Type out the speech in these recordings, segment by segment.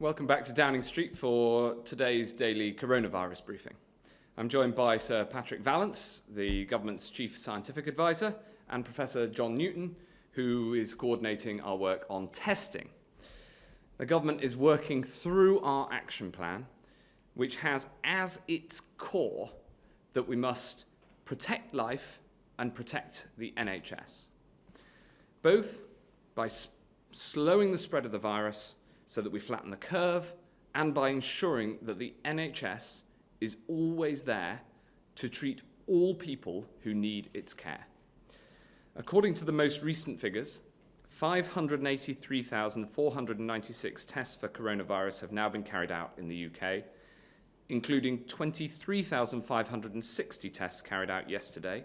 Welcome back to Downing Street for today's daily coronavirus briefing. I'm joined by Sir Patrick Vallance, the government's chief scientific advisor, and Professor John Newton, who is coordinating our work on testing. The government is working through our action plan, which has as its core that we must protect life and protect the NHS, both by slowing the spread of the virus so that we flatten the curve, and by ensuring that the NHS is always there to treat all people who need its care. According to the most recent figures, 583,496 tests for coronavirus have now been carried out in the UK, including 23,560 tests carried out yesterday.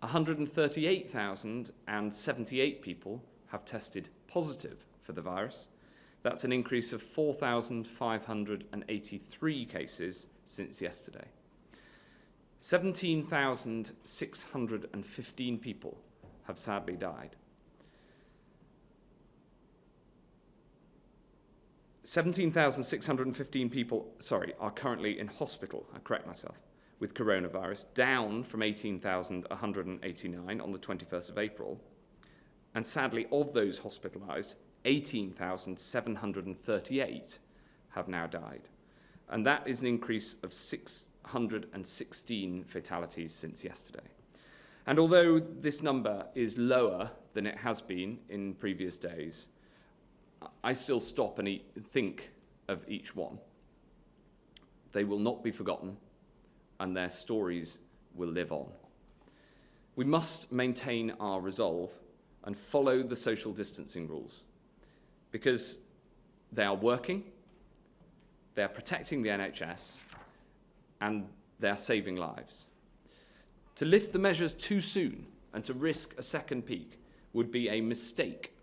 138,078 people have tested positive for the virus. That's an increase of 4,583 cases since yesterday. 17,615 people have sadly died. 17,615 people, are currently in hospital, I correct myself, with coronavirus, down from 18,189 on the 21st of April. And sadly, of those hospitalised, 18,738 have now died. And that is an increase of 616 fatalities since yesterday. And although this number is lower than it has been in previous days, I still stop and think of each one. They will not be forgotten, and their stories will live on. We must maintain our resolve and follow the social distancing rules, because they are working, they are protecting the NHS, and they are saving lives. To lift the measures too soon and to risk a second peak would be a mistake.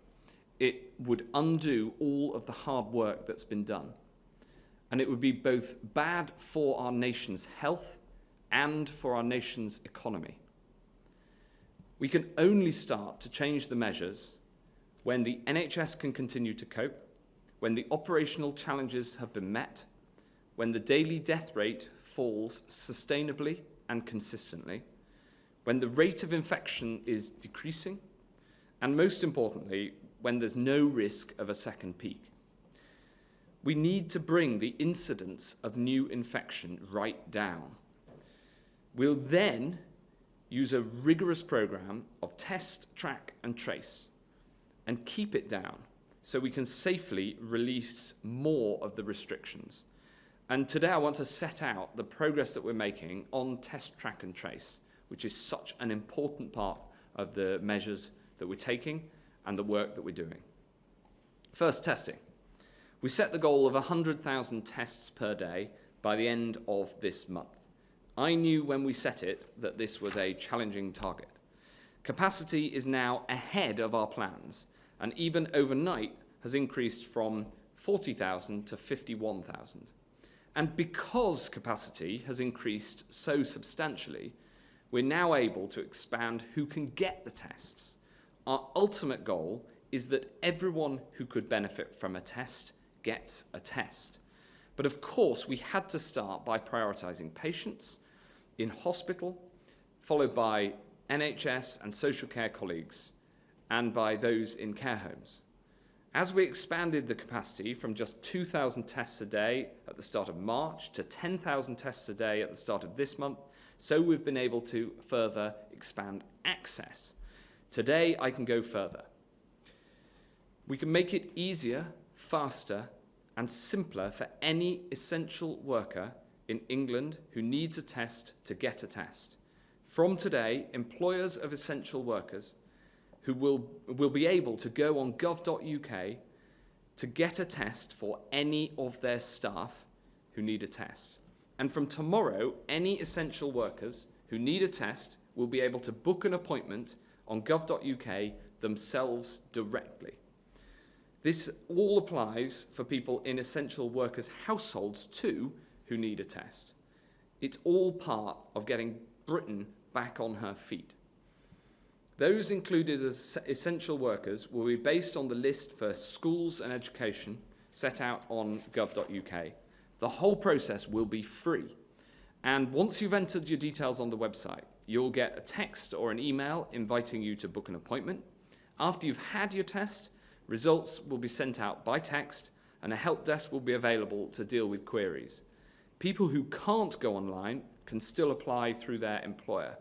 It would undo all of the hard work that's been done. And it would be both bad for our nation's health and for our nation's economy. We can only start to change the measures when the NHS can continue to cope, when the operational challenges have been met, when the daily death rate falls sustainably and consistently, when the rate of infection is decreasing, and most importantly, when there's no risk of a second peak. We need to bring the incidence of new infection right down. We'll then use a rigorous program of test, track, and trace, and keep it down so we can safely release more of the restrictions. And today I want to set out the progress that we're making on test, track, and trace, which is such an important part of the measures that we're taking and the work that we're doing. First, testing. We set the goal of 100,000 tests per day by the end of this month. I knew when we set it that this was a challenging target. Capacity is now ahead of our plans, and even overnight has increased from 40,000 to 51,000. And because capacity has increased so substantially, we're now able to expand who can get the tests. Our ultimate goal is that everyone who could benefit from a test gets a test. But of course, we had to start by prioritising patients in hospital, followed by NHS and social care colleagues, and by those in care homes. As we expanded the capacity from just 2,000 tests a day at the start of March to 10,000 tests a day at the start of this month, so we've been able to further expand access. Today, I can go further. We can make it easier, faster, and simpler for any essential worker in England who needs a test to get a test. From today, employers of essential workers who will be able to go on gov.uk to get a test for any of their staff who need a test. And from tomorrow, any essential workers who need a test will be able to book an appointment on gov.uk themselves directly. This all applies for people in essential workers' households too who need a test. It's all part of getting Britain back on her feet. Those included as essential workers will be based on the list for schools and education set out on gov.uk. The whole process will be free. And once you've entered your details on the website, you'll get a text or an email inviting you to book an appointment. After you've had your test, results will be sent out by text and a help desk will be available to deal with queries. People who can't go online can still apply through their employer.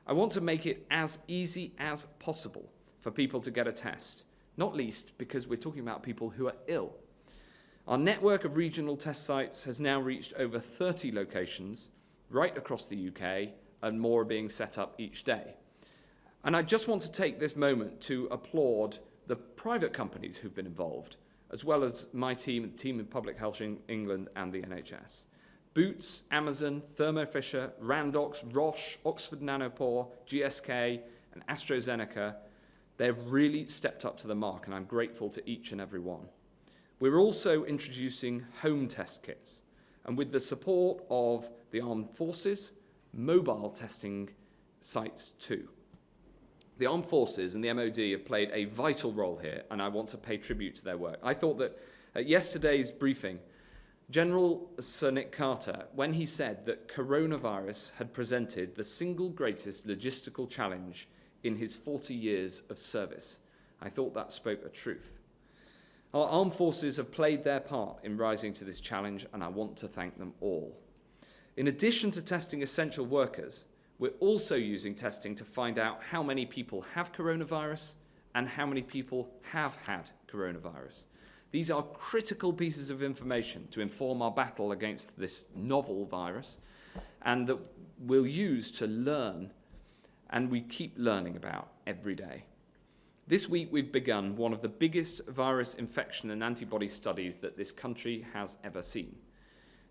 I want to make it as easy as possible for people to get a test, not least because we're talking about people who are ill. Our network of regional test sites has now reached over 30 locations right across the UK, and more are being set up each day. And I just want to take this moment to applaud the private companies who've been involved, as well as my team, the team in Public Health in England and the NHS. Boots, Amazon, Thermo Fisher, Randox, Roche, Oxford Nanopore, GSK, and AstraZeneca, they've really stepped up to the mark, and I'm grateful to each and every one. We're also introducing home test kits, and with the support of the Armed Forces, mobile testing sites too. The Armed Forces and the MOD have played a vital role here, and I want to pay tribute to their work. I thought that at yesterday's briefing, General Sir Nick Carter, when he said that coronavirus had presented the single greatest logistical challenge in his 40 years of service, I thought that spoke a truth. Our armed forces have played their part in rising to this challenge, and I want to thank them all. In addition to testing essential workers, we're also using testing to find out how many people have coronavirus and how many people have had coronavirus. These are critical pieces of information to inform our battle against this novel virus, and that we'll use to learn, and we keep learning about every day. This week we've begun one of the biggest virus infection and antibody studies that this country has ever seen.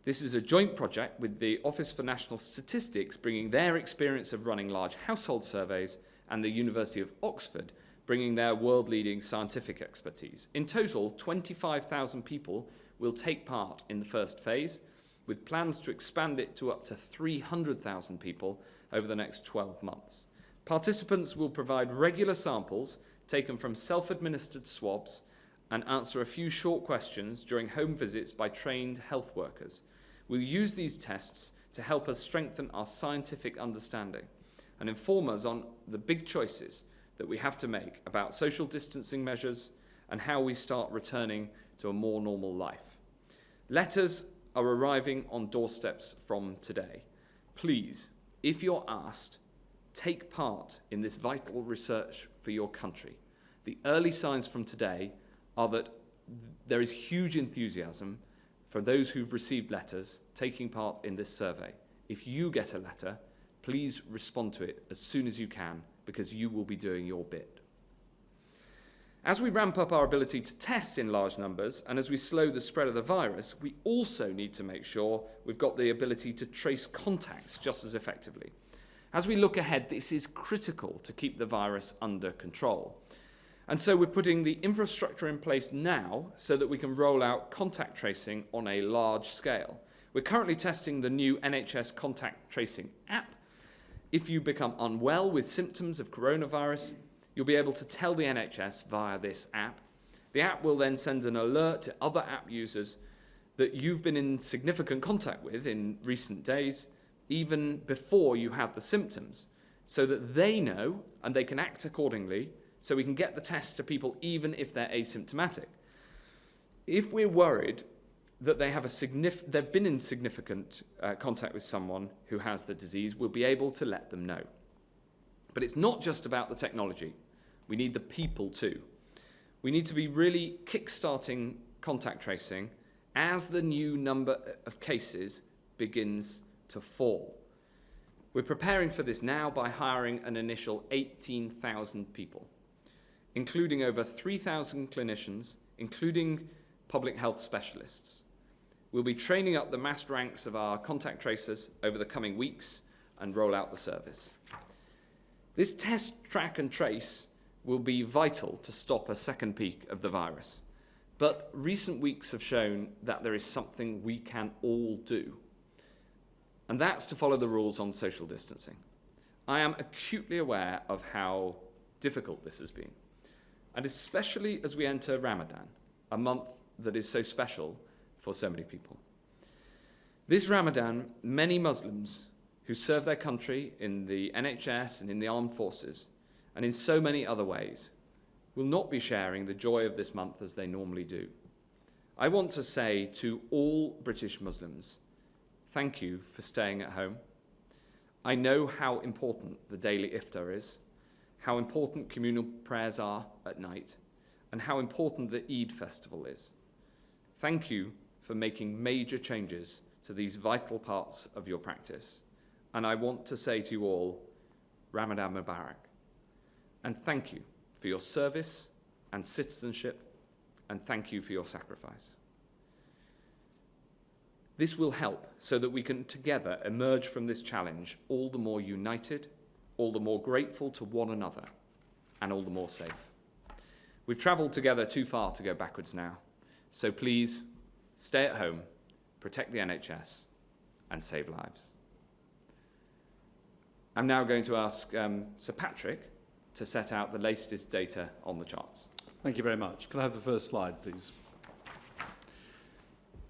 This is a joint project with the Office for National Statistics, bringing their experience of running large household surveys, and the University of Oxford, bringing their world-leading scientific expertise. In total, 25,000 people will take part in the first phase, with plans to expand it to up to 300,000 people over the next 12 months. Participants will provide regular samples taken from self-administered swabs and answer a few short questions during home visits by trained health workers. We'll use these tests to help us strengthen our scientific understanding and inform us on the big choices that we have to make about social distancing measures and how we start returning to a more normal life. Letters are arriving on doorsteps from today. Please, if you're asked, take part in this vital research for your country. The early signs from today are that there is huge enthusiasm for those who've received letters taking part in this survey. If you get a letter, please respond to it as soon as you can, because you will be doing your bit. As we ramp up our ability to test in large numbers, and as we slow the spread of the virus, we also need to make sure we've got the ability to trace contacts just as effectively. As we look ahead, this is critical to keep the virus under control. And so we're putting the infrastructure in place now so that we can roll out contact tracing on a large scale. We're currently testing the new Nhs Contact Tracing App. If you become unwell with symptoms of coronavirus, you'll be able to tell the NHS via this app. The app will then send an alert to other app users that you've been in significant contact with in recent days, even before you had the symptoms, so that they know and they can act accordingly, so we can get the test to people even if they're asymptomatic. If we're worried that they've been in significant contact with someone who has the disease, we'll be able to let them know. But it's not just about the technology. We need the people too. We need to be really kick-starting contact tracing as the new number of cases begins to fall. We're preparing for this now by hiring an initial 18,000 people, including over 3,000 clinicians, including public health specialists. We'll be training up the massed ranks of our contact tracers over the coming weeks and roll out the service. This test, track and trace will be vital to stop a second peak of the virus. But recent weeks have shown that there is something we can all do, and that's to follow the rules on social distancing. I am acutely aware of how difficult this has been, and especially as we enter Ramadan, a month that is so special for so many people. This Ramadan, many Muslims who serve their country in the NHS and in the armed forces, and in so many other ways, will not be sharing the joy of this month as they normally do. I want to say to all British Muslims, thank you for staying at home. I know how important the daily iftar is, how important communal prayers are at night, and how important the Eid festival is. Thank you for making major changes to these vital parts of your practice. And I want to say to you all, Ramadan Mubarak. And thank you for your service and citizenship, and thank you for your sacrifice. This will help so that we can together emerge from this challenge all the more united, all the more grateful to one another, and all the more safe. We've travelled together too far to go backwards now, so please stay at home, protect the NHS, and save lives. I'm now going to ask Sir Patrick to set out the latest data on the charts. Thank you very much. Can I have the first slide, please?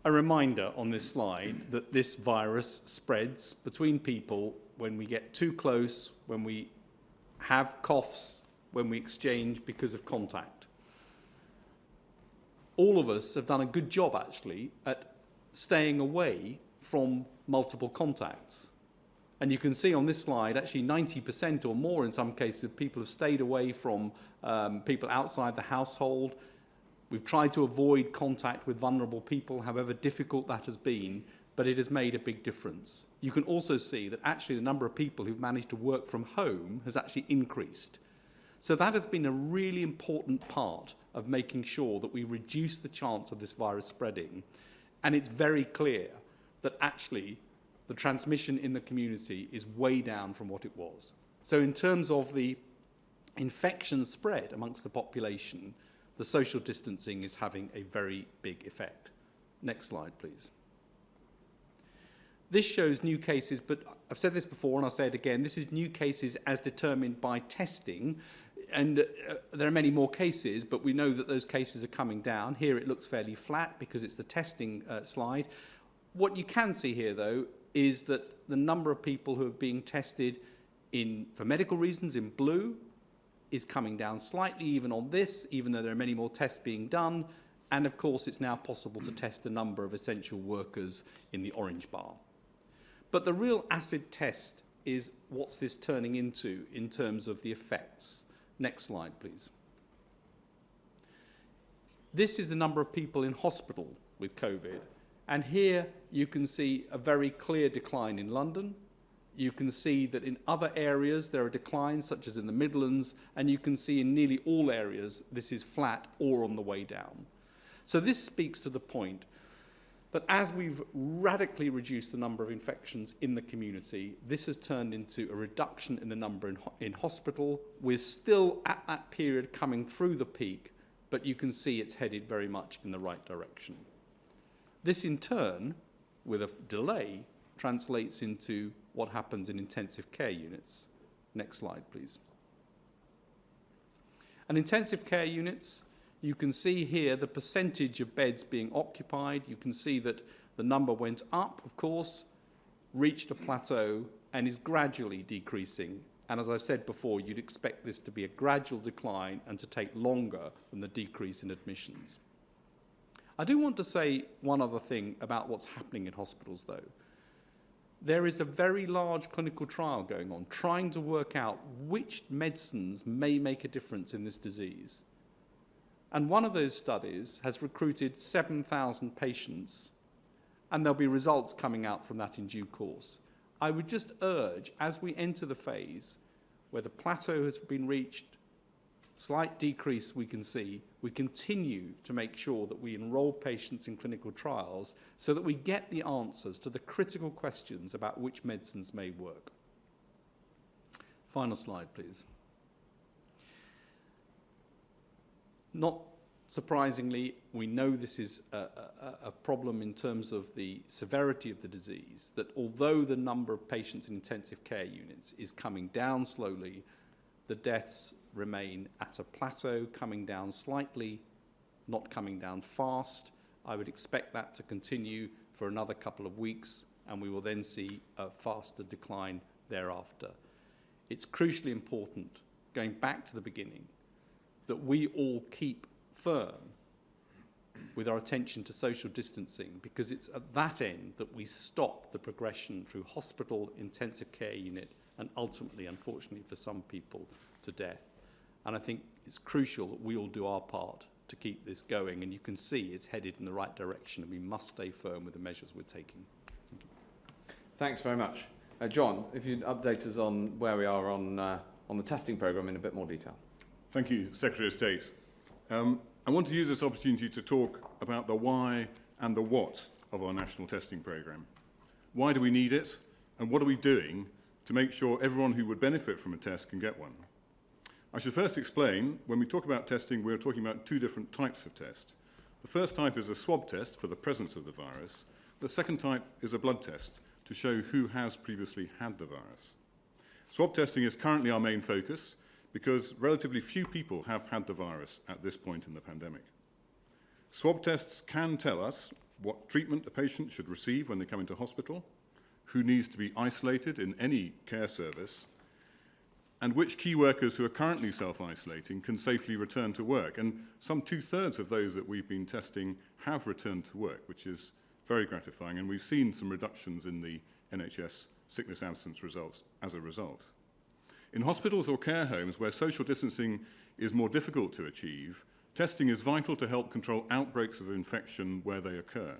A reminder on this slide that this virus spreads between people when we get too close, when we have coughs, when we exchange because of contact. All of us have done a good job, actually, at staying away from multiple contacts. And you can see on this slide, actually 90% or more in some cases, people have stayed away from people outside the household. We've tried to avoid contact with vulnerable people, however difficult that has been, but it has made a big difference. You can also see that actually the number of people who've managed to work from home has actually increased. So that has been a really important part of making sure that we reduce the chance of this virus spreading. And it's very clear that actually the transmission in the community is way down from what it was. So in terms of the infection spread amongst the population, the social distancing is having a very big effect. Next slide, please. This shows new cases, but I've said this before and I'll say it again, this is new cases as determined by testing, and there are many more cases, but we know that those cases are coming down. Here it looks fairly flat because it's the testing slide. What you can see here, though, is that the number of people who are being tested for medical reasons in blue is coming down slightly even on this, even though there are many more tests being done. And of course, it's now possible to test a number of essential workers in the orange bar. But the real acid test is what's this turning into in terms of the effects. Next slide, please. This is the number of people in hospital with COVID. And here you can see a very clear decline in London. You can see that in other areas there are declines, such as in the Midlands, and you can see in nearly all areas this is flat or on the way down. So this speaks to the point that as we've radically reduced the number of infections in the community, this has turned into a reduction in the number in hospital. We're still at that period coming through the peak, but you can see it's headed very much in the right direction. This in turn, with a delay, translates into what happens in intensive care units. Next slide, please. And intensive care units, you can see here the percentage of beds being occupied. You can see that the number went up, of course, reached a plateau, and is gradually decreasing. And as I've said before, you'd expect this to be a gradual decline and to take longer than the decrease in admissions. I do want to say one other thing about what's happening in hospitals, though. There is a very large clinical trial going on, trying to work out which medicines may make a difference in this disease. And one of those studies has recruited 7,000 patients, and there'll be results coming out from that in due course. I would just urge, as we enter the phase where the plateau has been reached, slight decrease we can see, we continue to make sure that we enroll patients in clinical trials so that we get the answers to the critical questions about which medicines may work. Final slide, please. Not surprisingly, we know this is a problem in terms of the severity of the disease, that although the number of patients in intensive care units is coming down slowly, the deaths remain at a plateau, coming down slightly, not coming down fast. I would expect that to continue for another couple of weeks, and we will then see a faster decline thereafter. It's crucially important, going back to the beginning, that we all keep firm with our attention to social distancing, because it's at that end that we stop the progression through hospital, intensive care unit, and ultimately, unfortunately for some people, to death. And I think it's crucial that we all do our part to keep this going, and you can see it's headed in the right direction, and we must stay firm with the measures we're taking. Thanks very much. John, if you'd update us on where we are on the testing programme in a bit more detail. Thank you, Secretary of State. I want to use this opportunity to talk about the why and the what of our national testing programme. Why do we need it, and what are we doing to make sure everyone who would benefit from a test can get one? I should first explain, when we talk about testing, we're talking about two different types of test. The first type is a swab test for the presence of the virus. The second type is a blood test to show who has previously had the virus. Swab testing is currently our main focus because relatively few people have had the virus at this point in the pandemic. Swab tests can tell us what treatment a patient should receive when they come into hospital, who needs to be isolated in any care service, and which key workers who are currently self-isolating can safely return to work. And some 2/3 of those that we've been testing have returned to work, which is very gratifying, and we've seen some reductions in the NHS sickness absence results as a result. In hospitals or care homes where social distancing is more difficult to achieve, testing is vital to help control outbreaks of infection where they occur.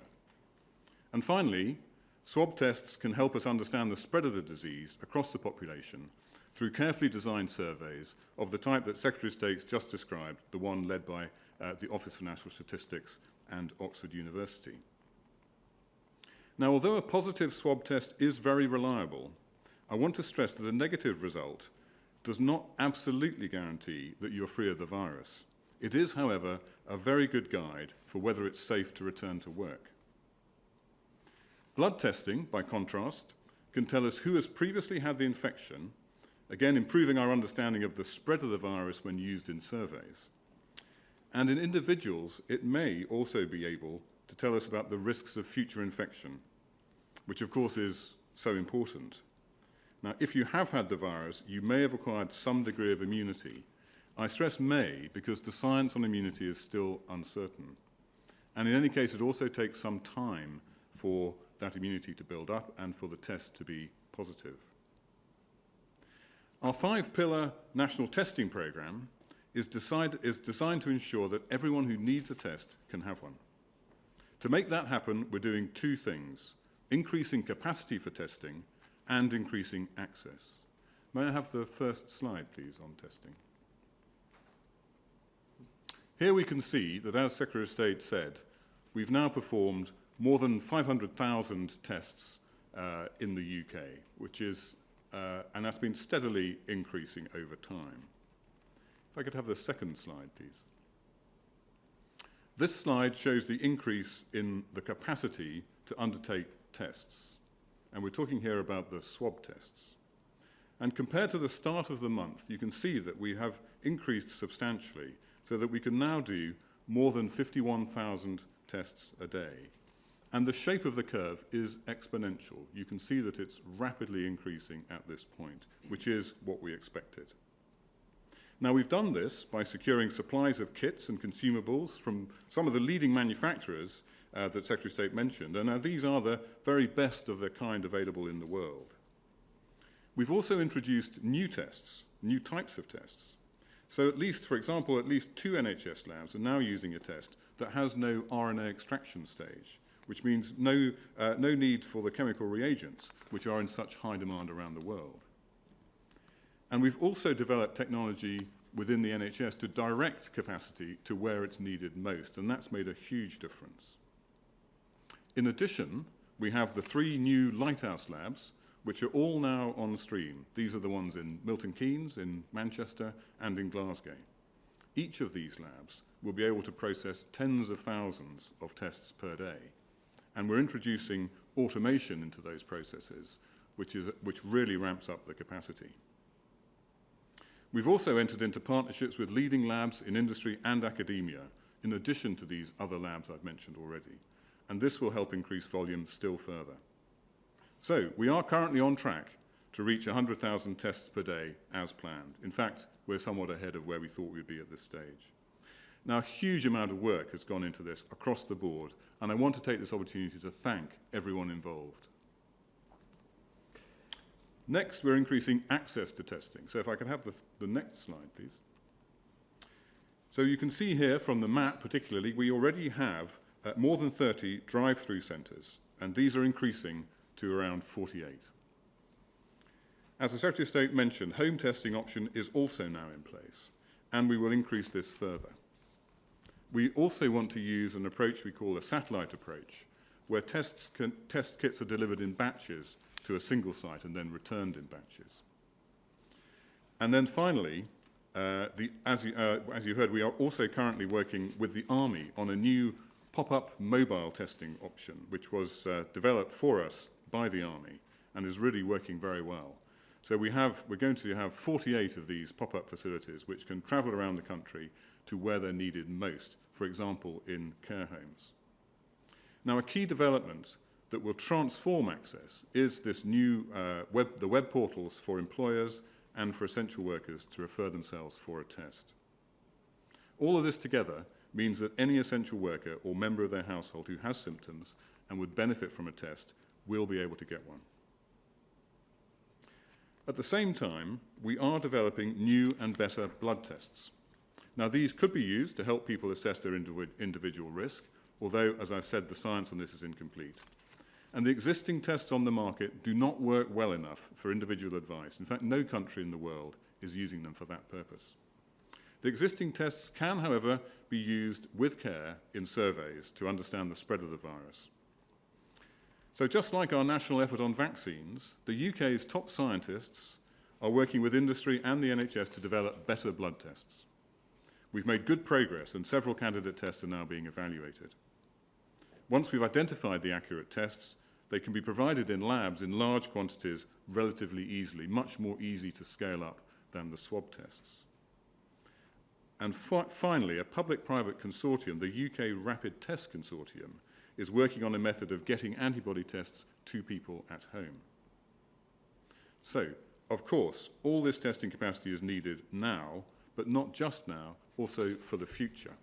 And finally, swab tests can help us understand the spread of the disease across the population through carefully designed surveys of the type that Secretary of State just described, the one led by the Office for National Statistics and Oxford University. Now, although a positive swab test is very reliable, I want to stress that a negative result does not absolutely guarantee that you're free of the virus. It is, however, a very good guide for whether it's safe to return to work. Blood testing, by contrast, can tell us who has previously had the infection, again improving our understanding of the spread of the virus when used in surveys. And in individuals, it may also be able to tell us about the risks of future infection, which of course is so important. Now, if you have had the virus, you may have acquired some degree of immunity. I stress may because the science on immunity is still uncertain. And in any case, it also takes some time for that immunity to build up and for the test to be positive. Our 5-pillar national testing programme is designed to ensure that everyone who needs a test can have one. To make that happen, we're doing two things: increasing capacity for testing and increasing access. May I have the first slide, please, on testing? Here we can see that, as Secretary of State said, we've now performed more than 500,000 tests in the UK, which is, and that's been steadily increasing over time. If I could have the second slide, please. This slide shows the increase in the capacity to undertake tests. And we're talking here about the swab tests. And compared to the start of the month, you can see that we have increased substantially so that we can now do more than 51,000 tests a day. And the shape of the curve is exponential. You can see that it's rapidly increasing at this point, which is what we expected. Now, we've done this by securing supplies of kits and consumables from some of the leading manufacturers that Secretary of State mentioned, and these are the very best of their kind available in the world. We've also introduced new tests, new types of tests. So at least, for example, at least 2 NHS labs are now using a test that has no RNA extraction stage, which means no need for the chemical reagents, which are in such high demand around the world. And we've also developed technology within the NHS to direct capacity to where it's needed most, and that's made a huge difference. In addition, we have the 3 new Lighthouse Labs, which are all now on stream. These are the ones in Milton Keynes, in Manchester, and in Glasgow. Each of these labs will be able to process tens of thousands of tests per day. And we're introducing automation into those processes, which really ramps up the capacity. We've also entered into partnerships with leading labs in industry and academia in addition to these other labs I've mentioned already, and this will help increase volume still further. So we are currently on track to reach 100,000 tests per day as planned. In fact, we're somewhat ahead of where we thought we'd be at this stage. Now, a huge amount of work has gone into this across the board, and I want to take this opportunity to thank everyone involved. Next, we're increasing access to testing. So if I could have the next slide, please. So you can see here from the map particularly, we already have more than 30 drive-through centres, and these are increasing to around 48. As the Secretary of State mentioned, home testing option is also now in place, and we will increase this further. We also want to use an approach we call a satellite approach, where test kits are delivered in batches to a single site and then returned in batches. And then finally, as you heard, we are also currently working with the Army on a new pop-up mobile testing option, which was developed for us by the Army and is really working very well. So we're going to have 48 of these pop-up facilities which can travel around the country to where they're needed most, for example, in care homes. Now, a key development that will transform access is this new the web portals for employers and for essential workers to refer themselves for a test. All of this together means that any essential worker or member of their household who has symptoms and would benefit from a test will be able to get one. At the same time, we are developing new and better blood tests. Now, these could be used to help people assess their individual risk, although, as I've said, the science on this is incomplete. And the existing tests on the market do not work well enough for individual advice. In fact, no country in the world is using them for that purpose. The existing tests can, however, be used with care in surveys to understand the spread of the virus. So just like our national effort on vaccines, the UK's top scientists are working with industry and the NHS to develop better blood tests. We've made good progress and several candidate tests are now being evaluated. Once we've identified the accurate tests, they can be provided in labs in large quantities relatively easily, much more easy to scale up than the swab tests. And finally, a public-private consortium, the UK Rapid Test Consortium, is working on a method of getting antibody tests to people at home. So, of course, all this testing capacity is needed now, but not just now, also for the future,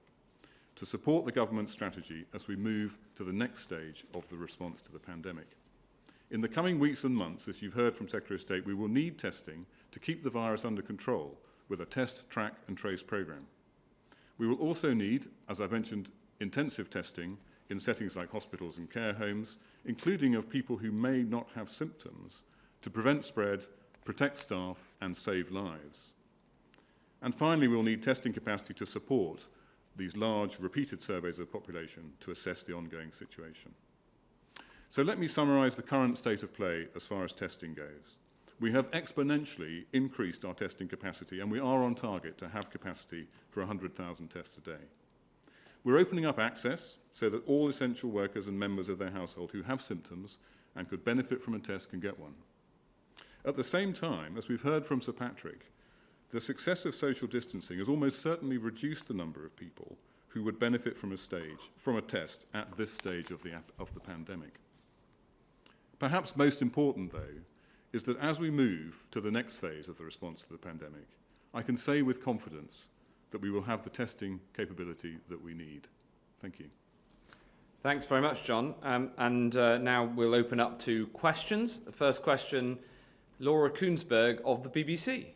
to support the government's strategy as we move to the next stage of the response to the pandemic. In the coming weeks and months, as you've heard from Secretary of State, we will need testing to keep the virus under control with a test, track and trace programme. We will also need, as I mentioned, intensive testing in settings like hospitals and care homes, including of people who may not have symptoms, to prevent spread, protect staff and save lives. And finally, we'll need testing capacity to support these large repeated surveys of the population to assess the ongoing situation. So let me summarise the current state of play as far as testing goes. We have exponentially increased our testing capacity and we are on target to have capacity for 100,000 tests a day. We're opening up access so that all essential workers and members of their household who have symptoms and could benefit from a test can get one. At the same time, as we've heard from Sir Patrick, the success of social distancing has almost certainly reduced the number of people who would benefit from a test at this stage of the pandemic. Perhaps most important, though, is that as we move to the next phase of the response to the pandemic, I can say with confidence that we will have the testing capability that we need. Thank you. Thanks very much, John. Now we'll open up to questions. The first question, Laura Koonsberg of the BBC.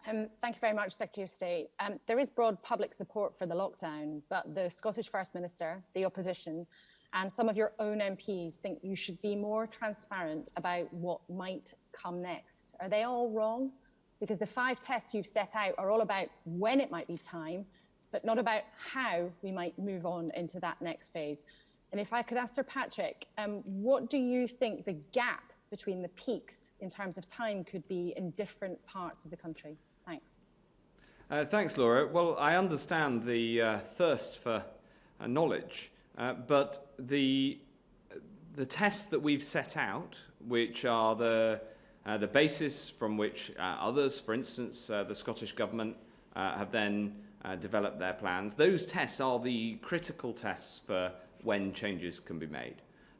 Thank you very much, Secretary of State. There is broad public support for the lockdown, but the Scottish First Minister, the opposition, and some of your own MPs think you should be more transparent about what might come next. Are they all wrong? Because the 5 tests you've set out are all about when it might be time, but not about how we might move on into that next phase. And if I could ask Sir Patrick, what do you think the gap between the peaks in terms of time could be in different parts of the country? Thanks. Thanks, Laura. Well, I understand the thirst for knowledge, but the tests that we've set out, which are the basis from which others, for instance, the Scottish Government, have then developed their plans. Those tests are the critical tests for when changes can be made.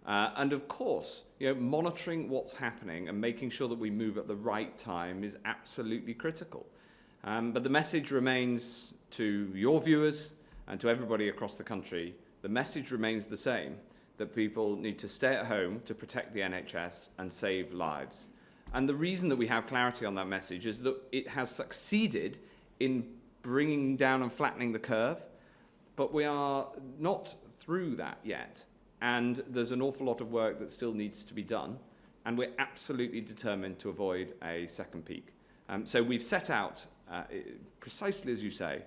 And of course, monitoring what's happening and making sure that we move at the right time is absolutely critical. But the message remains to your viewers and to everybody across the country, the message remains the same, that people need to stay at home to protect the NHS and save lives. And the reason that we have clarity on that message is that it has succeeded in bringing down and flattening the curve, but we are not through that yet. And there's an awful lot of work that still needs to be done, and we're absolutely determined to avoid a second peak. So we've set out, precisely as you say,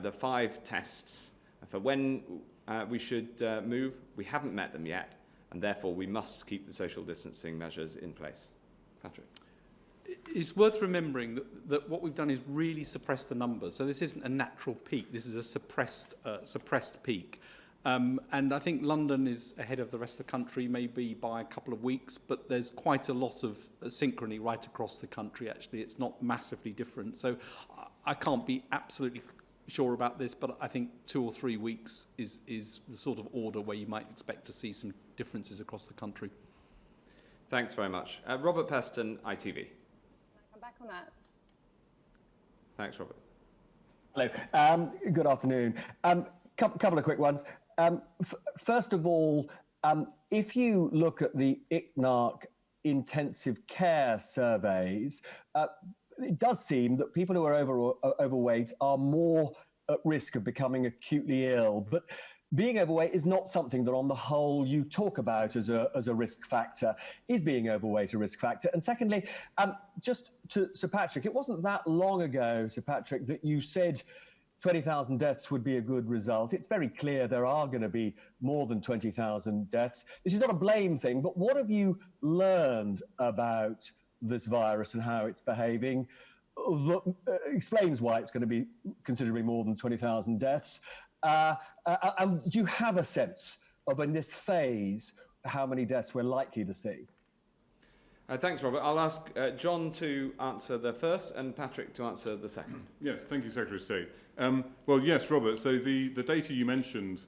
the 5 tests for when we should move. We haven't met them yet, and therefore we must keep the social distancing measures in place. Patrick. It's worth remembering that what we've done is really suppress the numbers. So this isn't a natural peak. This is a suppressed peak. And I think London is ahead of the rest of the country, maybe by a couple of weeks, but there's quite a lot of synchrony right across the country, actually. It's not massively different. So I can't be absolutely sure about this, but I think 2 or 3 weeks is the sort of order where you might expect to see some differences across the country. Thanks very much. Robert Peston, ITV. Can I come back on that? Thanks, Robert. Hello. Good afternoon. Couple of quick ones. First of all, if you look at the ICNARC intensive care surveys, it does seem that people who are overweight are more at risk of becoming acutely ill. But being overweight is not something that on the whole you talk about as a risk factor. Is being overweight a risk factor? And secondly, just to Sir Patrick, it wasn't that long ago, Sir Patrick, that you said 20,000 deaths would be a good result. It's very clear there are going to be more than 20,000 deaths. This is not a blame thing, but what have you learned about this virus and how it's behaving that explains why it's going to be considerably more than 20,000 deaths? And do you have a sense of, in this phase, how many deaths we're likely to see? Thanks, Robert. I'll ask John to answer the first and Patrick to answer the second. Yes, thank you, Secretary of State. Well, yes, Robert, so the data you mentioned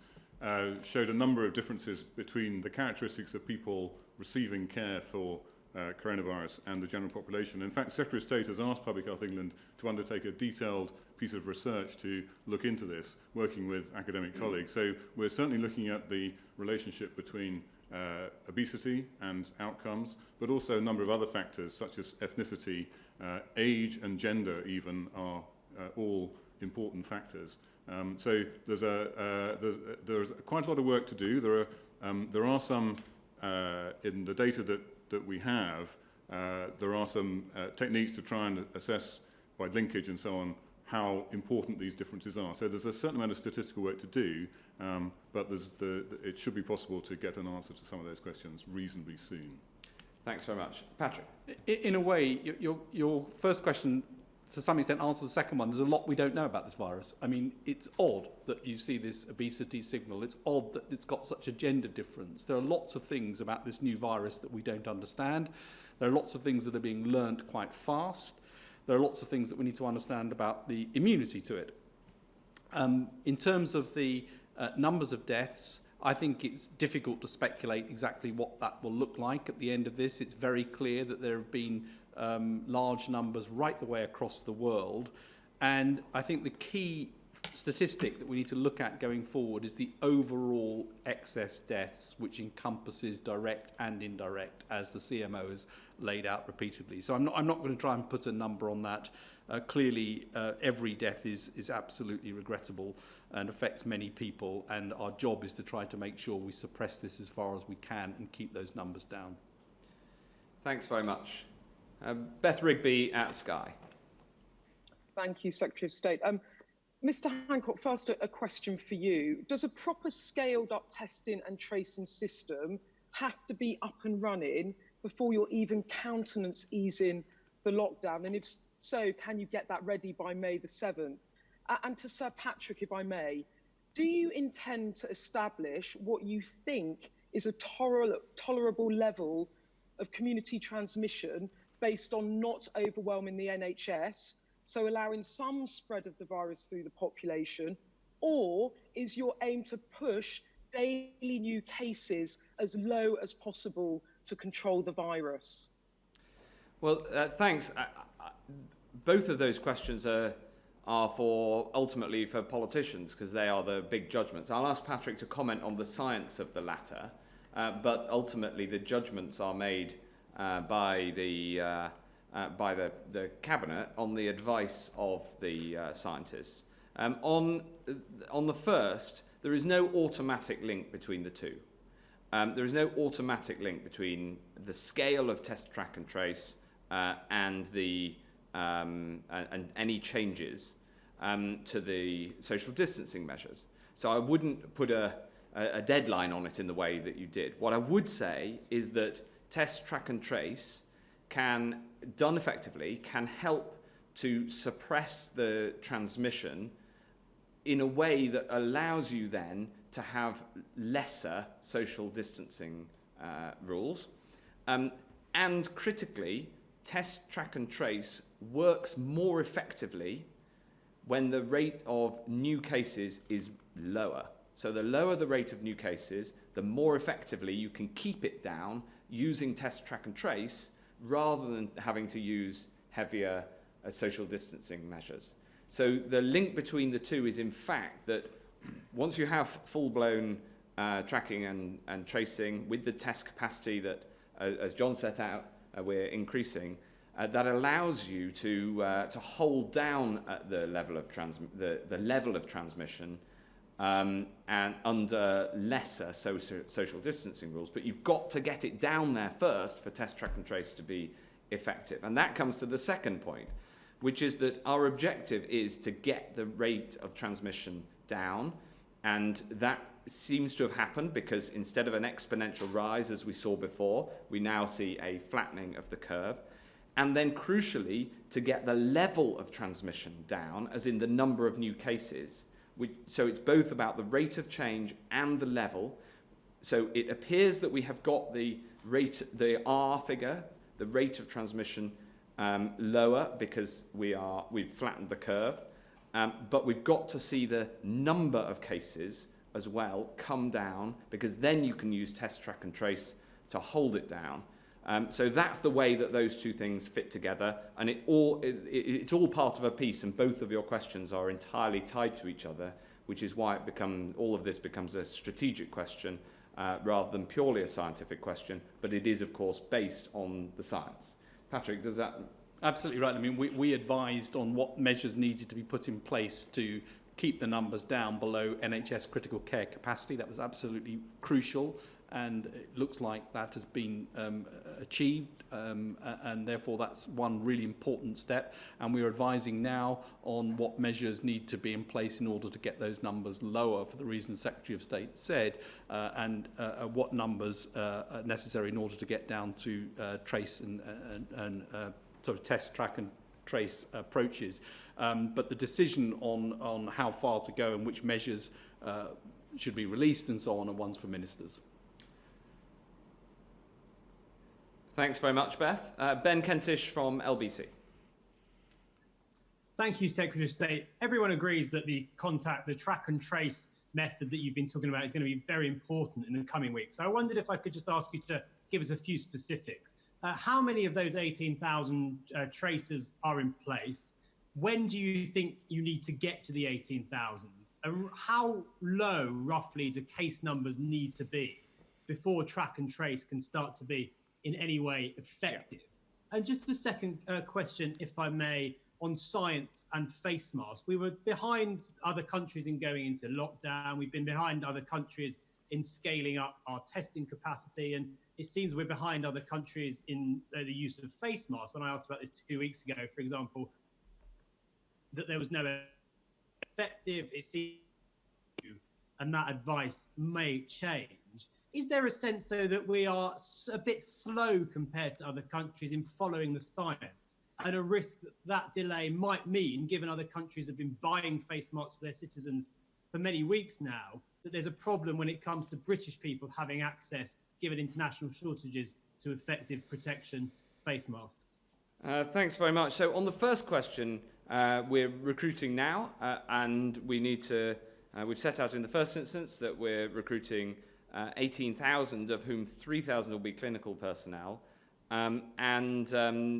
showed a number of differences between the characteristics of people receiving care for coronavirus and the general population. In fact, Secretary of State has asked Public Health England to undertake a detailed piece of research to look into this, working with academic colleagues. So we're certainly looking at the relationship between obesity and outcomes, but also a number of other factors such as ethnicity, age and gender even are all important factors. So there's quite a lot of work to do. There are some, in the data that we have, there are some techniques to try and assess by linkage and so on how important these differences are. So there's a certain amount of statistical work to do, but it should be possible to get an answer to some of those questions reasonably soon. Thanks very much. Patrick. In a way, your first question, to some extent, answers the second one. There's a lot we don't know about this virus. I mean, it's odd that you see this obesity signal. It's odd that it's got such a gender difference. There are lots of things about this new virus that we don't understand. There are lots of things that are being learnt quite fast. There are lots of things that we need to understand about the immunity to it. In terms of the numbers of deaths, I think it's difficult to speculate exactly what that will look like at the end of this. It's very clear that there have been large numbers right the way across the world. And I think the key statistic that we need to look at going forward is the overall excess deaths, which encompasses direct and indirect, as the CMO has laid out repeatedly. So I'm not going to try and put a number on that. Clearly, every death is absolutely regrettable and affects many people, and our job is to try to make sure we suppress this as far as we can and keep those numbers down. Thanks very much. Beth Rigby at Sky. Thank you, Secretary of State. Mr. Hancock, first a question for you. Does a proper scaled-up testing and tracing system have to be up and running before you're even countenance easing the lockdown? And if so, can you get that ready by May the 7th? And to Sir Patrick, if I may, do you intend to establish what you think is a tolerable level of community transmission based on not overwhelming the NHS so allowing some spread of the virus through the population? Or is your aim to push daily new cases as low as possible to control the virus? Well, thanks. Both of those questions are ultimately for politicians, because they are the big judgments. I'll ask Patrick to comment on the science of the latter, but ultimately the judgments are made by the cabinet on the advice of the scientists. On the first, there is no automatic link between the two. There is no automatic link between the scale of test, track and trace and any changes to the social distancing measures. So I wouldn't put a deadline on it in the way that you did. What I would say is that test, track and trace done effectively, can help to suppress the transmission in a way that allows you then to have lesser social distancing rules. And critically, test, track and trace works more effectively when the rate of new cases is lower. So the lower the rate of new cases, the more effectively you can keep it down using test, track and trace rather than having to use heavier social distancing measures. So the link between the two is in fact that once you have full-blown tracking and tracing with the test capacity that, as John set out, we're increasing, that allows you to hold down at the level of transmission and under lesser social distancing rules. But you've got to get it down there first for test, track and trace to be effective. And that comes to the second point, which is that our objective is to get the rate of transmission down, and that seems to have happened because instead of an exponential rise as we saw before, we now see a flattening of the curve. And then crucially, to get the level of transmission down, as in the number of new cases. So it's both about the rate of change and the level. So it appears that we have got the R figure, the rate of transmission, lower because we've flattened the curve. But we've got to see the number of cases as well come down, because then you can use test, track and trace to hold it down. So that's the way that those two things fit together, and it's all part of a piece, and both of your questions are entirely tied to each other, which is why all of this becomes a strategic question rather than purely a scientific question, but it is of course based on the science. Patrick, does that... Absolutely right. I mean, we advised on what measures needed to be put in place to keep the numbers down below NHS critical care capacity. That was absolutely crucial, and it looks like that has been achieved, and therefore that's one really important step. And we're advising now on what measures need to be in place in order to get those numbers lower for the reasons Secretary of State said, and what numbers are necessary in order to get down to trace and sort of test, track and trace approaches. But the decision on how far to go and which measures should be released and so on are ones for ministers. Thanks very much, Beth. Ben Kentish from LBC. Thank you, Secretary of State. Everyone agrees that the track and trace method that you've been talking about is going to be very important in the coming weeks. So I wondered if I could just ask you to give us a few specifics. How many of those 18,000 tracers are in place? When do you think you need to get to the 18,000? And how low, roughly, do case numbers need to be before track and trace can start to be in any way effective? Yeah. And just a second question, if I may, on science and face masks. We were behind other countries in going into lockdown. We've been behind other countries in scaling up our testing capacity. And it seems we're behind other countries in the use of face masks. When I asked about this 2 weeks ago, for example, that there was no effective, it seems, and that advice may change. Is there a sense, though, that we are a bit slow compared to other countries in following the science, and a risk that delay might mean, given other countries have been buying face masks for their citizens for many weeks now, that there's a problem when it comes to British people having access, given international shortages, to effective protection face masks? Thanks very much. So on the first question, We're recruiting now, and we need to, we've set out in the first instance that we're recruiting 18,000, of whom 3,000 will be clinical personnel, and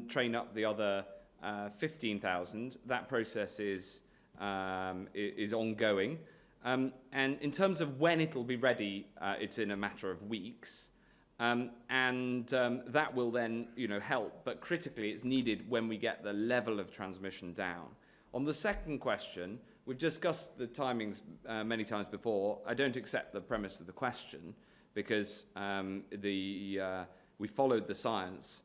train up the other 15,000. That process is ongoing. And in terms of when it'll be ready, it's in a matter of weeks. That will then, help. But critically, it's needed when we get the level of transmission down. On the second question, we've discussed the timings many times before. I don't accept the premise of the question because we followed the science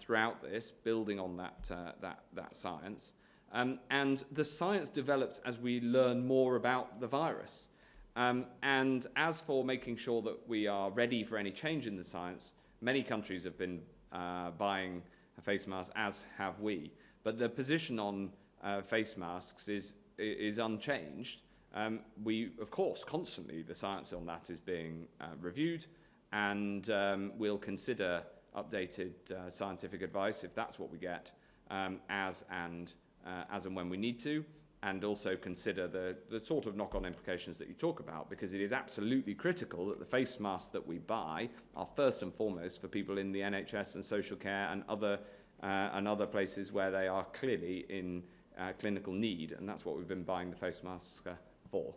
throughout this, building on that science. And the science develops as we learn more about the virus. And as for making sure that we are ready for any change in the science, many countries have been buying face masks, as have we. But the position on face masks is unchanged. We, of course, constantly, the science on that is being reviewed, and we'll consider updated scientific advice, if that's what we get, as and when we need to, and also consider the sort of knock-on implications that you talk about, because it is absolutely critical that the face masks that we buy are first and foremost for people in the NHS and social care and other places where they are clearly in clinical need, and that's what we've been buying the face masks for.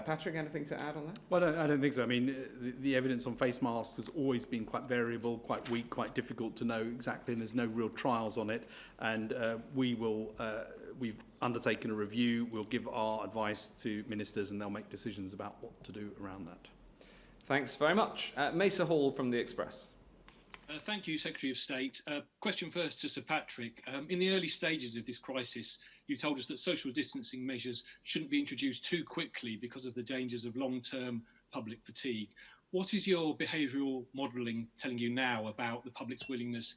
Patrick, anything to add on that? Well, I don't think so. I mean, the evidence on face masks has always been quite variable, quite weak, quite difficult to know exactly, and there's no real trials on it. And we've undertaken a review. We'll give our advice to ministers, and they'll make decisions about what to do around that. Thanks very much. Mesa Hall from The Express. Thank you, Secretary of State. Question first to Sir Patrick. In the early stages of this crisis, you told us that social distancing measures shouldn't be introduced too quickly because of the dangers of long-term public fatigue. What is your behavioural modelling telling you now about the public's willingness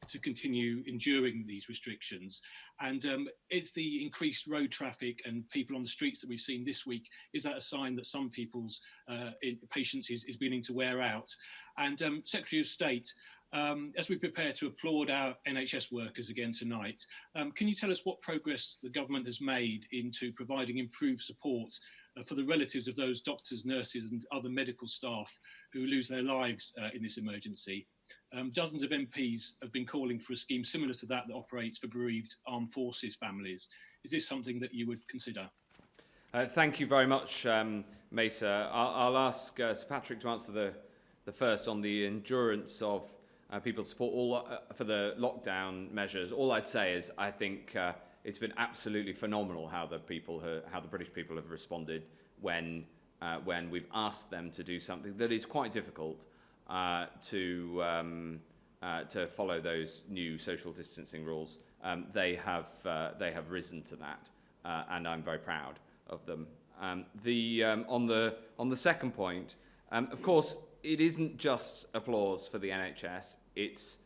to continue enduring these restrictions? And is the increased road traffic and people on the streets that we've seen this week, is that a sign that some people's patience is beginning to wear out? And Secretary of State, as we prepare to applaud our NHS workers again tonight, can you tell us what progress the government has made into providing improved support for the relatives of those doctors, nurses and other medical staff who lose their lives in this emergency? Dozens of MPs have been calling for a scheme similar to that operates for bereaved armed forces families. Is this something that you would consider? Thank you very much, Mesa. I'll ask Sir Patrick to answer the first on the endurance of people's support for the lockdown measures. All I'd say is I think it's been absolutely phenomenal how the British people have responded when we've asked them to do something that is quite difficult to follow those new social distancing rules. They have risen to that, and I'm very proud of them. On the second point, of course, it isn't just applause for the NHS, it's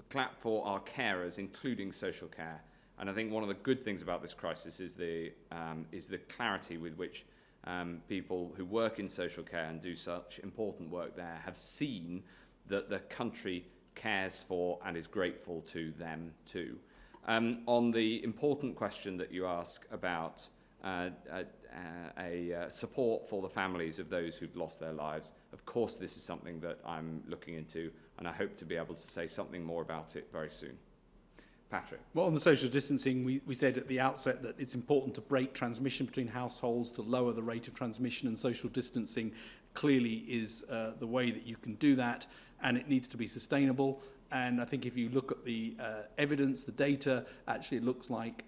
clap for our carers, including social care. And I think one of the good things about this crisis is the clarity with which people who work in social care and do such important work there have seen that the country cares for and is grateful to them too. On the important question that you ask about support for the families of those who've lost their lives, of course this is something that I'm looking into, and I hope to be able to say something more about it very soon. Patrick. Well, on the social distancing, we said at the outset that it's important to break transmission between households to lower the rate of transmission, and social distancing clearly is the way that you can do that, and it needs to be sustainable. And I think if you look at the evidence, the data, actually it looks like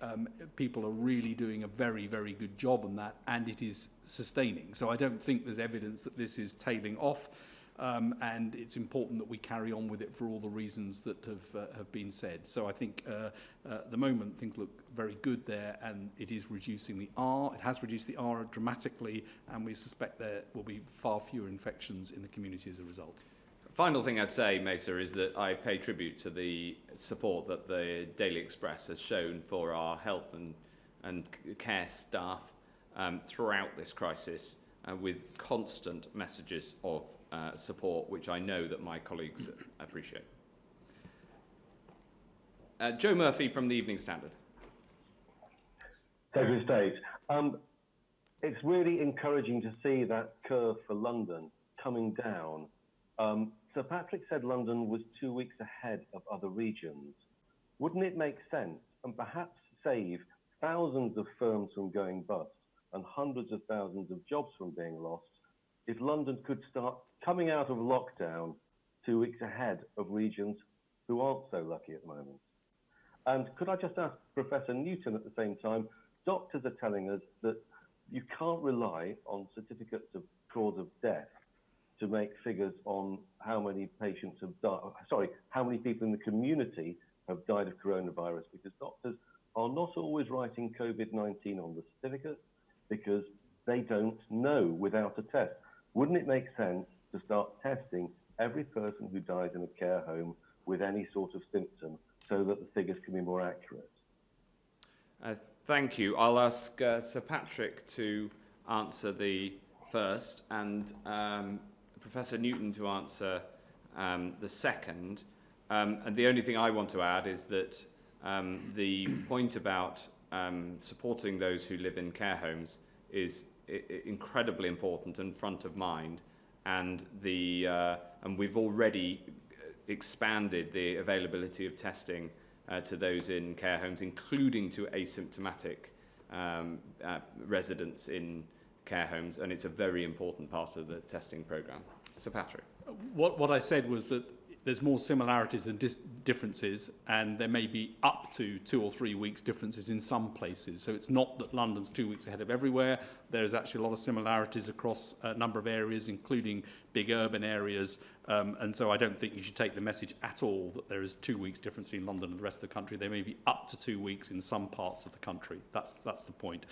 people are really doing a very, very good job on that, and it is sustaining. So I don't think there's evidence that this is tailing off, and it's important that we carry on with it for all the reasons that have been said. So I think at the moment things look very good there, and it is reducing the R. It has reduced the R dramatically, and we suspect there will be far fewer infections in the community as a result. Final thing I'd say, Mesa, is that I pay tribute to the support that the Daily Express has shown for our health and care staff throughout this crisis, with constant messages of support, which I know that my colleagues appreciate. Joe Murphy from the Evening Standard. Secretary of State. It's really encouraging to see that curve for London coming down. Sir Patrick said London was 2 weeks ahead of other regions. Wouldn't it make sense and perhaps save thousands of firms from going bust and hundreds of thousands of jobs from being lost if London could start coming out of lockdown 2 weeks ahead of regions who aren't so lucky at the moment? And could I just ask Professor Newton at the same time, doctors are telling us that you can't rely on certificates of cause of death to make figures on how many patients have died, how many people in the community have died of coronavirus, because doctors are not always writing COVID-19 on the certificate because they don't know without a test. Wouldn't it make sense to start testing every person who dies in a care home with any sort of symptom so that the figures can be more accurate? Thank you. I'll ask Sir Patrick to answer the first and Professor Newton to answer the second. And the only thing I want to add is that the point about supporting those who live in care homes is incredibly important and front of mind. And we've already expanded the availability of testing to those in care homes, including to asymptomatic residents in care homes, and it's a very important part of the testing programme. Sir Patrick. What I said was that there's more similarities than differences, and there may be up to 2 or 3 weeks differences in some places. So it's not that London's 2 weeks ahead of everywhere. There's actually a lot of similarities across a number of areas, including big urban areas. And so I don't think you should take the message at all that there is 2 weeks difference between London and the rest of the country. There may be up to 2 weeks in some parts of the country. That's the point.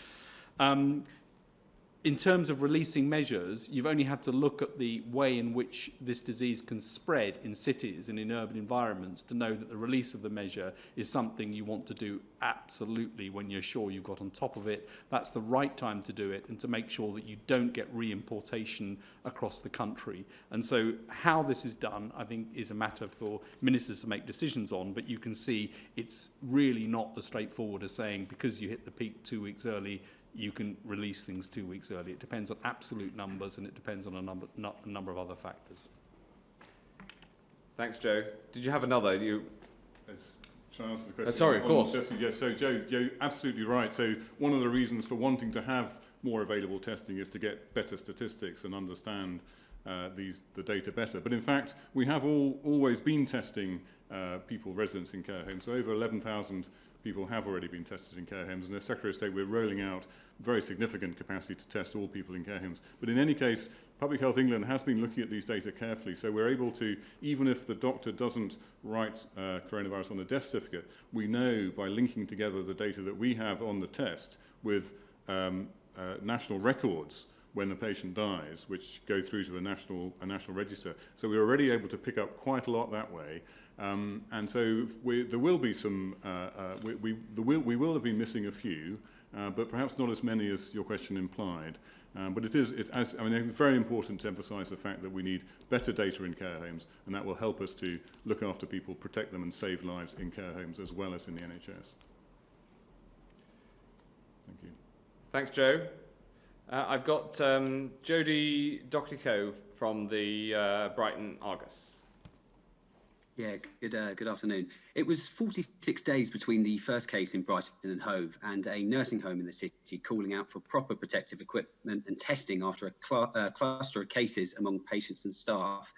In terms of releasing measures, you've only had to look at the way in which this disease can spread in cities and in urban environments to know that the release of the measure is something you want to do absolutely when you're sure you've got on top of it. That's the right time to do it, and to make sure that you don't get re-importation across the country. And so how this is done, I think, is a matter for ministers to make decisions on, but you can see it's really not as straightforward as saying because you hit the peak 2 weeks early, you can release things 2 weeks early. It depends on absolute numbers, and it depends on a number of other factors. Thanks, Joe. Did you have another? Shall I answer the question? Sorry, of course. Yes, so Joe, you're absolutely right. So one of the reasons for wanting to have more available testing is to get better statistics and understand the data better. But in fact, we have always been testing people, residents in care homes. So over 11,000 people have already been tested in care homes, and as Secretary of State, we're rolling out very significant capacity to test all people in care homes. But in any case, Public Health England has been looking at these data carefully, so we're able to, even if the doctor doesn't write coronavirus on the death certificate, we know by linking together the data that we have on the test with national records when a patient dies, which go through to a national register. So we're already able to pick up quite a lot that way. And so there will be some, we will have been missing a few, but perhaps not as many as your question implied. But it's very important to emphasise the fact that we need better data in care homes, and that will help us to look after people, protect them and save lives in care homes as well as in the NHS. Thank you. Thanks, Joe. I've got Jodie Dockey-Cove from the Brighton Argus. Yeah, good afternoon. It was 46 days between the first case in Brighton and Hove and a nursing home in the city calling out for proper protective equipment and testing after a cluster of cases among patients and staff.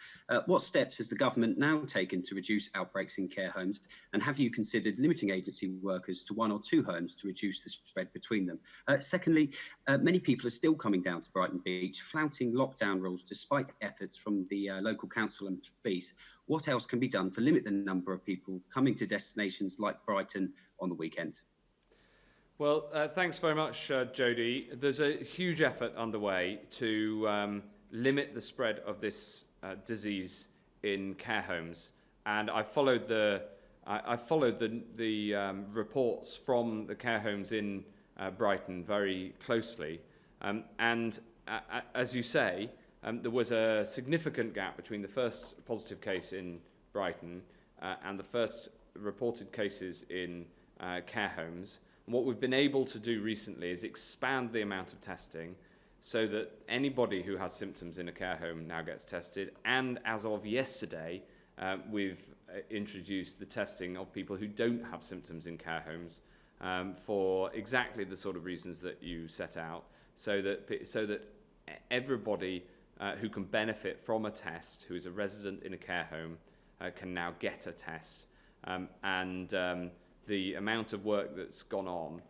What steps has the government now taken to reduce outbreaks in care homes, and have you considered limiting agency workers to 1 or 2 homes to reduce the spread between them? Secondly, many people are still coming down to Brighton Beach, flouting lockdown rules despite efforts from the local council and police. What else can be done to limit the number of people coming to destinations like Brighton on the weekend? Well, thanks very much, Jodie. There's a huge effort underway to limit the spread of this disease in care homes, and I followed the reports from the care homes in Brighton very closely, and as you say, there was a significant gap between the first positive case in Brighton and the first reported cases in care homes. And what we've been able to do recently is expand the amount of testing so that anybody who has symptoms in a care home now gets tested. And as of yesterday, we've introduced the testing of people who don't have symptoms in care homes for exactly the sort of reasons that you set out, so that everybody who can benefit from a test, who is a resident in a care home, can now get a test. The amount of work that's gone on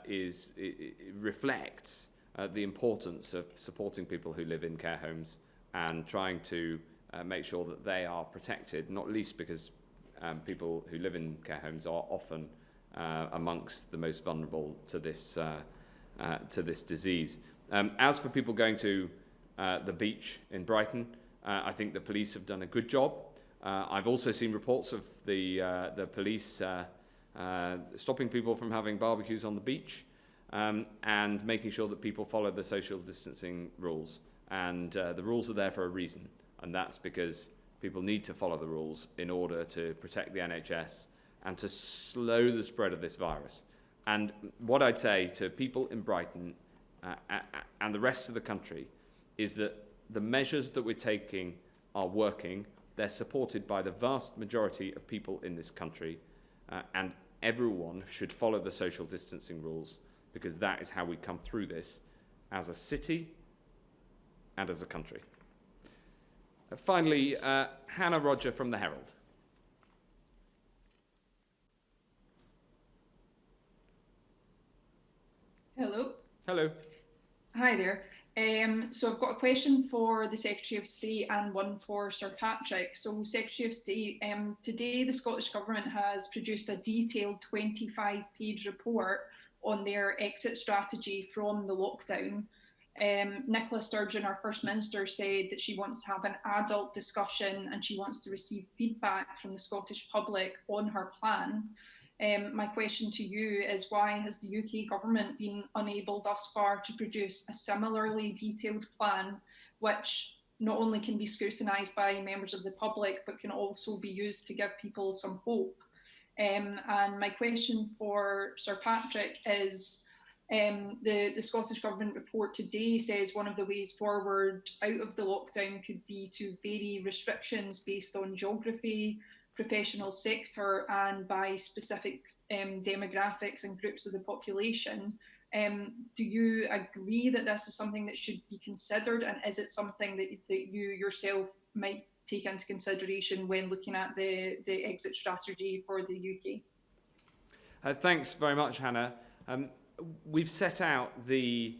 it reflects the importance of supporting people who live in care homes and trying to make sure that they are protected, not least because people who live in care homes are often amongst the most vulnerable to this disease. As for people going to the beach in Brighton, I think the police have done a good job. I've also seen reports of the police stopping people from having barbecues on the beach and making sure that people follow the social distancing rules. And the rules are there for a reason, and that's because people need to follow the rules in order to protect the NHS and to slow the spread of this virus. And what I'd say to people in Brighton and the rest of the country is that the measures that we're taking are working. They're supported by the vast majority of people in this country, and everyone should follow the social distancing rules, because that is how we come through this as a city and as a country. Finally, Hannah Roger from the Herald. Hello. Hello. Hi there. So I've got a question for the Secretary of State and one for Sir Patrick. So Secretary of State, today the Scottish Government has produced a detailed 25-page report on their exit strategy from the lockdown. Nicola Sturgeon, our First Minister, said that she wants to have an adult discussion and she wants to receive feedback from the Scottish public on her plan. My question to you is, why has the UK government been unable thus far to produce a similarly detailed plan which not only can be scrutinised by members of the public but can also be used to give people some hope? And my question for Sir Patrick is, the Scottish Government report today says one of the ways forward out of the lockdown could be to vary restrictions based on geography, professional sector and by specific demographics and groups of the population. Do you agree that this is something that should be considered, and is it something that you yourself might take into consideration when looking at the exit strategy for the UK? Thanks very much, Hannah. We've set out the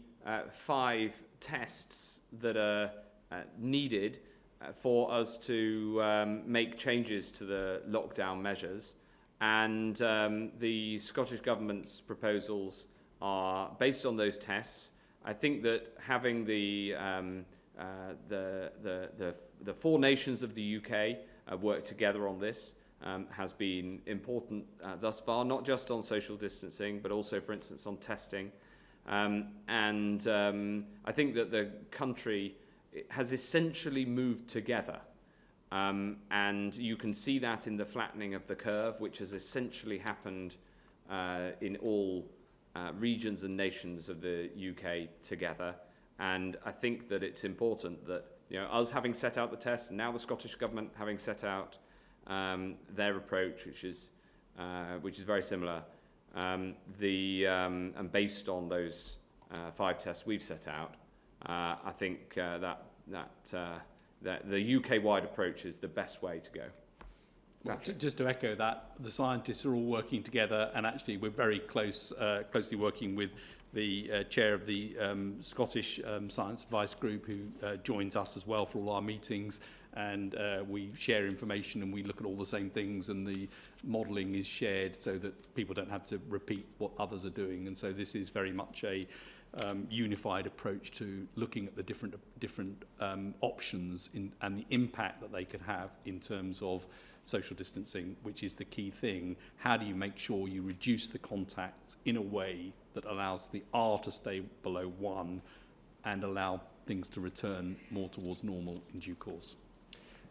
5 tests that are needed for us to make changes to the lockdown measures, and the Scottish Government's proposals are based on those tests. I think that having the 4 nations of the UK work together on this has been important thus far, not just on social distancing, but also, for instance, on testing. I think that the country has essentially moved together. And you can see that in the flattening of the curve, which has essentially happened in all regions and nations of the UK together. And I think that it's important that, us having set out the test, and now the Scottish Government having set out their approach, which is very similar, and based on those 5 tests we've set out, I think that the UK-wide approach is the best way to go. Well, just to echo that, the scientists are all working together, and actually we're very closely working with the chair of the Scottish Science Advice Group, who joins us as well for all our meetings, and we share information and we look at all the same things, and the modelling is shared so that people don't have to repeat what others are doing. And so this is very much a unified approach to looking at the different options and the impact that they could have in terms of social distancing, which is the key thing. How do you make sure you reduce the contacts in a way that allows the R to stay below 1 and allow things to return more towards normal in due course?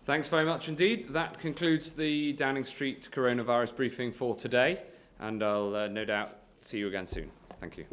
Thanks very much indeed. That concludes the Downing Street coronavirus briefing for today, and I'll no doubt see you again soon. Thank you.